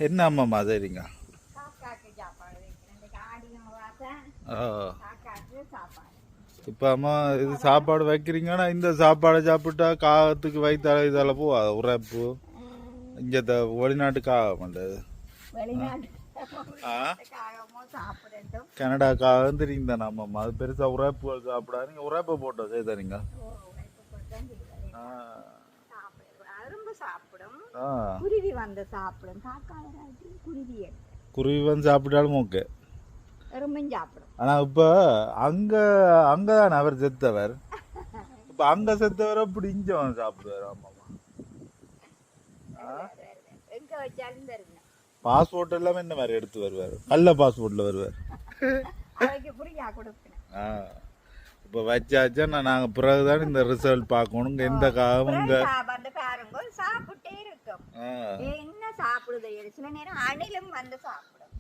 என்ன அம்மாம்மா சரிங்க? இப்போ அம்மா இது சாப்பாடு வைக்கிறீங்கன்னா இந்த சாப்பாடை சாப்பிட்டா காகத்துக்கு வயிற்று இதால் போகாது உரைப்பு இங்கே வெளிநாட்டு காக மாட்டேது. கனடா காகம் தெரியும் தானே அம்மாம்மா, அது பெருசாக உரைப்பு சாப்பிடாது. நீங்கள் உரைப்பை போட்டோம் சரி தரீங்க. குருவி வந்து சாப்பிட்டாலும் ஓகே. ஆனா இப்ப அங்கதான் அவர் செத்தவர். இப்ப அங்க செத்தவர் அப்படி இங்க வந்து சாப்பிடுவார். ஆமாமா பாஸ்போர்ட் எல்லாமே என்ன மாதிரி எடுத்து வருவார், கள்ள பாஸ்போர்ட்ல வருவார். இப்ப வச்சாச்சா நாங்க பிறகுதான் இந்த ரிசல்ட் பார்க்கணும். எந்த காலம் இங்க சாப்பிட்டே இருக்கும். என்ன சாப்பிடுது சில நேரம் அணிலும் வந்து சாப்பிடும்.